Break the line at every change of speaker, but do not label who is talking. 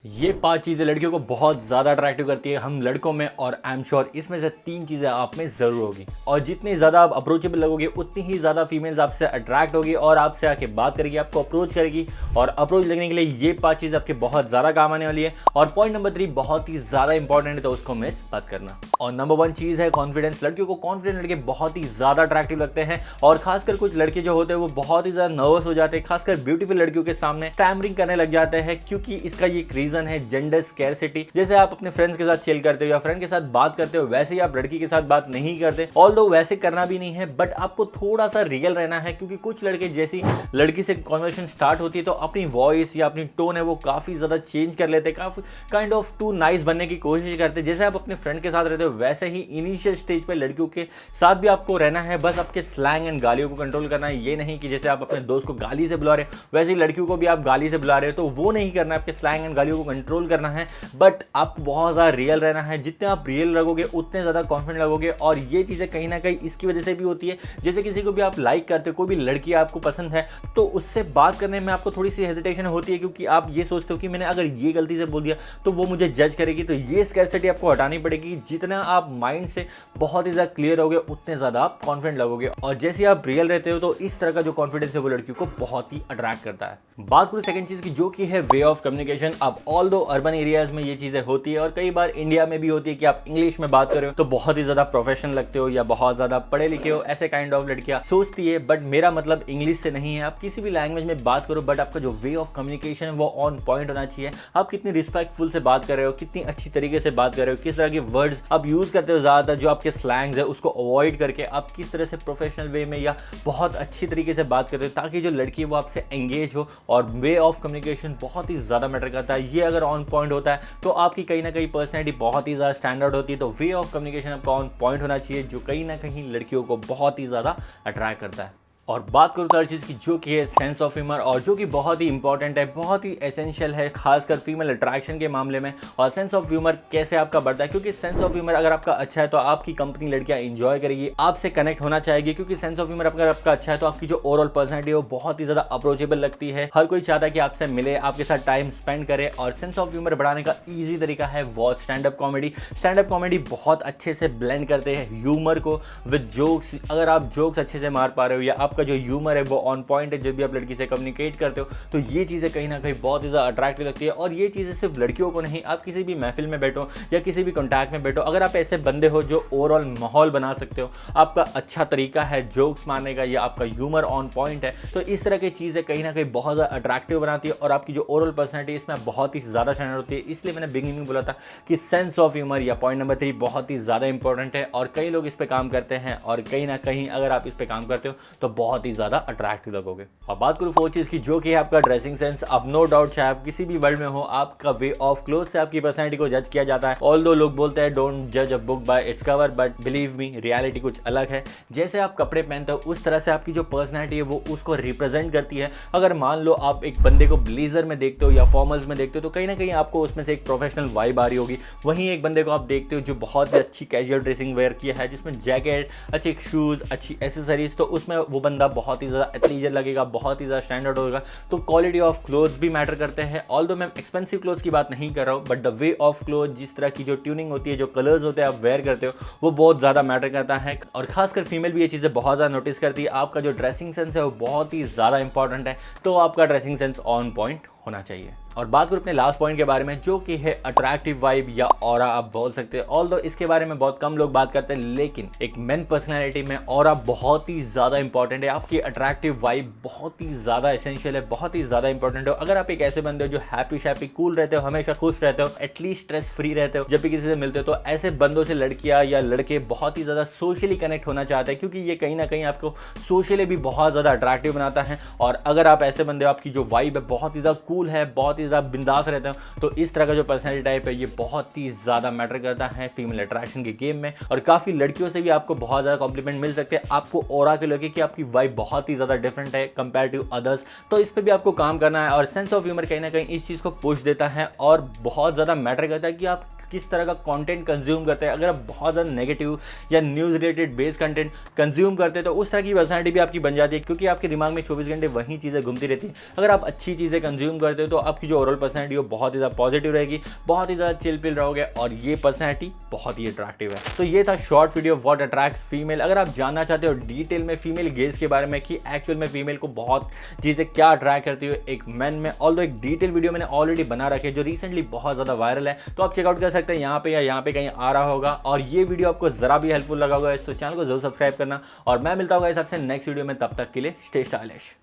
ये 5 चीज़ें लड़कियों को बहुत ज़्यादा अट्रैक्टिव करती है हम लड़कों में, और आई एम श्योर इसमें से 3 चीज़ें आप में ज़रूर होगी। और जितनी ज़्यादा आप अप्रोचेबल लगोगे उतनी ही ज़्यादा फीमेल्स आपसे अट्रैक्ट होगी और आपसे आके बात करेगी, आपको अप्रोच करेगी। और अप्रोच लगने के लिए ये 5 चीज़ें आपके बहुत ज़्यादा काम आने वाली है। और पॉइंट नंबर 3 बहुत ही ज़्यादा इंपॉर्टेंट है, तो उसको मिस मत करना। और नंबर 1 चीज़ है कॉन्फिडेंस। लड़कियों को कॉन्फिडेंट लड़के बहुत ही ज़्यादा अट्रैक्टिव लगते हैं, और खासकर कुछ लड़के जो होते हैं वो बहुत ही ज़्यादा नर्वस हो जाते हैं, खासकर ब्यूटीफुल लड़कियों के सामने स्टैमरिंग करने लग जाते हैं, क्योंकि इसका ये एक रीज़न है जेंडर स्कैरसिटी। जैसे आप अपने फ्रेंड्स के साथ चिल करते हो या फ्रेंड के साथ बात करते हो, वैसे ही आप लड़की के साथ बात नहीं करते। ऑल्दो वैसे करना भी नहीं है, बट आपको थोड़ा सा रियल रहना है, क्योंकि कुछ लड़के जैसी लड़की से कन्वर्सेशन स्टार्ट होती है तो अपनी वॉइस या अपनी टोन है वो काफ़ी ज़्यादा चेंज कर लेते हैं, काफ़ी काइंड ऑफ टू नाइस बनने की कोशिश करते हैं। जैसे आप अपने फ्रेंड के साथ रहते हो वैसे ही इनिशियल स्टेज पे लड़कियों के साथ भी आपको रहना है। बस आपके स्लैंग एंड गालियों को कंट्रोल करना है। ये नहीं कि जैसे आप अपने दोस्त को गाली से बुला रहे हो वैसे ही लड़कियों को भी आप गाली से बुला रहे हो, तो वो नहीं करना है। आपके स्लैंग एंड गालियों को कंट्रोल करना है, बट आपको बहुत ज़्यादा रियल रहना है। जितने आप रियल लगोगे उतने ज़्यादा कॉन्फिडेंट लगोगे। और ये चीज़ें कहीं ना कहीं इसकी वजह से भी होती है, जैसे किसी को भी आप लाइक करते हो, कोई भी लड़की आपको पसंद है, तो उससे बात करने में आपको थोड़ी सी हेजिटेशन होती है, क्योंकि आप ये सोचते हो कि मैंने अगर ये गलती से बोल दिया तो वो मुझे जज करेगी। तो ये स्कैरसिटी आपको हटानी पड़ेगी। जितना आप माइंड से बहुत ही ज़्यादा क्लियर होगे उतने ज़्यादा आप कॉन्फिडेंट लगोगे। और जैसे आप रियल रहते हो तो इस तरह का जो कॉन्फिडेंस है वो लड़कियों को बहुत ही अट्रैक्ट करता है। बात करूँ सेकंड चीज़ की, जो कि है वे ऑफ कम्युनिकेशन। अब ऑल दो अर्बन एरियाज में ये चीज़ें होती है और कई बार इंडिया में भी होती है कि आप इंग्लिश में बात कर रहे हो तो बहुत ही ज़्यादा प्रोफेशनल लगते हो या बहुत ज़्यादा पढ़े लिखे हो, ऐसे काइंड ऑफ लड़कियाँ सोचती है। बट मेरा मतलब इंग्लिश से नहीं है, आप किसी भी लैंग्वेज में बात करो, बट आपका जो वे ऑफ कम्युनिकेशन है वो ऑन पॉइंट होना चाहिए। आप कितनी रिस्पेक्टफुल से बात कर रहे हो, कितनी अच्छी तरीके से बात कर रहे हो, किस तरह के वर्ड्स आप यूज़ करते हो, ज़्यादातर जो आपके स्लैंग्स है उसको अवॉइड करके आप किस तरह से प्रोफेशनल वे में या बहुत अच्छी तरीके से बात करते हो, ताकि जो लड़की है वो आपसे एंगेज हो। और वे ऑफ कम्युनिकेशन बहुत ही ज़्यादा मैटर करता है। ये अगर ऑन पॉइंट होता है तो आपकी कहीं ना कहीं पर्सनैलिटी बहुत ही ज़्यादा स्टैंडर्ड होती है। तो वे ऑफ कम्युनिकेशन आपका ऑन पॉइंट होना चाहिए, जो कहीं ना कहीं लड़कियों को बहुत ही ज़्यादा अट्रैक्ट करता है। और बात करूँ थर्ड चीज़ की, जो कि है सेंस ऑफ ह्यूमर, और जो कि बहुत ही इंपॉर्टेंट है, बहुत ही एसेंशियल है, खासकर फीमेल अट्रैक्शन के मामले में। और सेंस ऑफ ह्यूमर कैसे आपका बढ़ता है, क्योंकि सेंस ऑफ ह्यूमर अगर आपका अच्छा है तो आपकी कंपनी लड़कियां एंजॉय करेगी, आपसे कनेक्ट होना चाहेगी। क्योंकि सेंस ऑफ ह्यूमर अगर आपका अच्छा है तो आपकी जो ओवरऑल पर्सनैलिटी है वो बहुत ही ज़्यादा अप्रोचेबल लगती है। हर कोई चाहता है कि आपसे मिले, आपके साथ टाइम स्पेंड करे। और सेंस ऑफ ह्यूमर बढ़ाने का ईजी तरीका है watch stand up comedy. Stand up comedy बहुत अच्छे से ब्लेंड करते हैं ह्यूमर को विद जोक्स। अगर आप जोक्स अच्छे से मार पा रहे हो या आपका जो ह्यूमर है वो ऑन पॉइंट है, जब भी आप लड़की से कम्युनिकेट करते हो, तो ये चीज़ें कहीं ना कहीं बहुत ही ज़्यादा अट्रैक्टिव लगती है। और ये चीज़ें सिर्फ लड़कियों को नहीं, आप किसी भी महफिल में बैठो या किसी भी कॉन्टैक्ट में बैठो, अगर आप ऐसे बंदे हो जो ओवरऑल माहौल बना सकते हो, आपका अच्छा तरीका है जोक्स मारने का या आपका ह्यूमर ऑन पॉइंट है, तो इस तरह की चीज़ें कहीं ना कहीं बहुत ज़्यादा अट्रैक्टिव बनाती है। और आपकी जो ओवरऑल पर्सनैलिटी इसमें बहुत ही ज़्यादा स्टैंडर्ड होती है। इसलिए मैंने बिगिनिंग में बोला था कि सेंस ऑफ ह्यूमर या पॉइंट नंबर 3 बहुत ही ज़्यादा इंपॉर्टेंट है, और कई लोग इस पर काम करते हैं। और कहीं ना कहीं अगर आप इस पर काम करते हो तो बहुत ही ज़्यादा अट्रैक्टिव लगोगे। अब बात करूँ फोर्थ चीज़ की, जो कि है आपका ड्रेसिंग सेंस। अब नो डाउट चाहे आप किसी भी वर्ल्ड में हो, आपका वे ऑफ क्लोथ से आपकी पर्सनैलिटी को जज किया जाता है। ऑल्दो लोग बोलते हैं डोंट जज a book by its cover, but believe me reality कुछ अलग है। जैसे आप कपड़े पहनते हो उस तरह से आपकी जो पर्सनैलिटी है वो उसको रिप्रेजेंट करती है। अगर मान लो आप एक बंदे को ब्लेजर में देखते हो या फॉर्मल्स में देखते हो तो कहीं ना कहीं आपको उसमें से एक प्रोफेशनल वाइब आ रही होगी। वहीं एक बंदे को आप देखते हो जो बहुत ही अच्छी कैजुअल ड्रेसिंग वेयर किया है, जिसमें जैकेट, अच्छे शूज़, अच्छी एसेसरीज, तो उसमें वो बंदा बहुत ही ज़्यादा एथलीजर लगेगा, बहुत ही ज़्यादा स्टैंडर्ड होगा। तो क्वालिटी ऑफ क्लोथ्स भी मैटर करते हैं। ऑल्दो मैं एक्सपेंसिव क्लोथ्स की बात नहीं कर रहा हूँ, but the way of cloth, जिस तरह की जो ट्यूनिंग होती है, जो कलर्स होते हैं आप वेयर करते हो, वो बहुत ज़्यादा मैटर करता है। और खासकर फीमेल भी ये चीज़ें बहुत ज़्यादा नोटिस करती है। आपका जो ड्रेसिंग सेंस है वो बहुत ही ज़्यादा इंपॉर्टेंट है, तो आपका ड्रेसिंग सेंस ऑन पॉइंट होना चाहिए। और बात करूँ अपने लास्ट पॉइंट के बारे में, जो कि है अट्रैक्टिव वाइब या ऑरा आप बोल सकते हैं। ऑल्दो इसके बारे में बहुत कम लोग बात करते हैं, लेकिन एक मेन पर्सनैलिटी में ऑरा बहुत ही ज़्यादा इंपॉर्टेंट है। आपकी अट्रैक्टिव वाइब बहुत ही ज़्यादा एसेंशियल है, बहुत ही ज़्यादा इंपॉर्टेंट हो। अगर आप एक ऐसे बंदे हो जो हैप्पी शैप्पी कूल रहते हो, हमेशा खुश रहते हो, एटलीस्ट स्ट्रेस फ्री रहते हो, जब भी किसी से मिलते हो, तो ऐसे बंदों से लड़कियाँ या लड़के बहुत ही ज़्यादा सोशली कनेक्ट होना चाहते हैं, क्योंकि ये कहीं ना कहीं आपको सोशली भी बहुत ज़्यादा अट्रैक्टिव बनाता है। और अगर आप ऐसे बंदे हो, आपकी जो वाइब है बहुत ही ज़्यादा कूल है, बहुत ही ज़्यादा बिंदास रहते हो, तो इस तरह का जो पर्सनैलिटी टाइप है ये बहुत ही ज़्यादा मैटर करता है फीमेल अट्रैक्शन के गेम में। और काफ़ी लड़कियों से भी आपको बहुत ज़्यादा कॉम्प्लीमेंट मिल सकते हैं, आपको ऑरा के लगे कि आपकी वाइब बहुत ही ज़्यादा डिफरेंट है कंपेयर टू अदर्स। तो इस पर भी आपको काम करना है। और सेंस ऑफ ह्यूमर कहीं ना कहीं इस चीज़ को पुश देता है और बहुत ज़्यादा मैटर करता है कि आप किस तरह का कंटेंट कंज्यूम करते हैं। अगर आप बहुत ज़्यादा नेगेटिव या news related base content consume करते हैं तो उस तरह की पर्सनैलिटी भी आपकी बन जाती है, क्योंकि आपके दिमाग में 24 घंटे वही चीज़ें घूमती रहती हैं। अगर आप अच्छी चीज़ें कंज्यूम करते हो तो आपकी जो ओवरऑल पर्सनैलिटी वो बहुत ही ज़्यादा पॉजिटिव रहेगी, बहुत ही ज़्यादा चिल पिल रहोगे और ये पर्सनैलिटी बहुत ही अट्रैक्टिव है। तो ये था short video what attracts female. अगर आप जानना चाहते हो डिटेल में फीमेल गेज के बारे में कि एक्चुअल में फीमेल को बहुत चीज़ें क्या अट्रैक्ट करती है एक मैन में, ऑल्दो एक डिटेल वीडियो मैंने ऑलरेडी बना रखी है जो रिसेंटली बहुत ज़्यादा वायरल है, तो आप चेकआउट कर सकते हैं यहाँ पे या यहाँ पे कहीं आ रहा होगा। और ये वीडियो आपको ज़रा भी हेल्पफुल लगा होगा तो चैनल को जरूर सब्सक्राइब करना और मैं मिलता होगा इस आपसे नेक्स्ट वीडियो में। तब तक के लिए स्टे स्टाइलिश।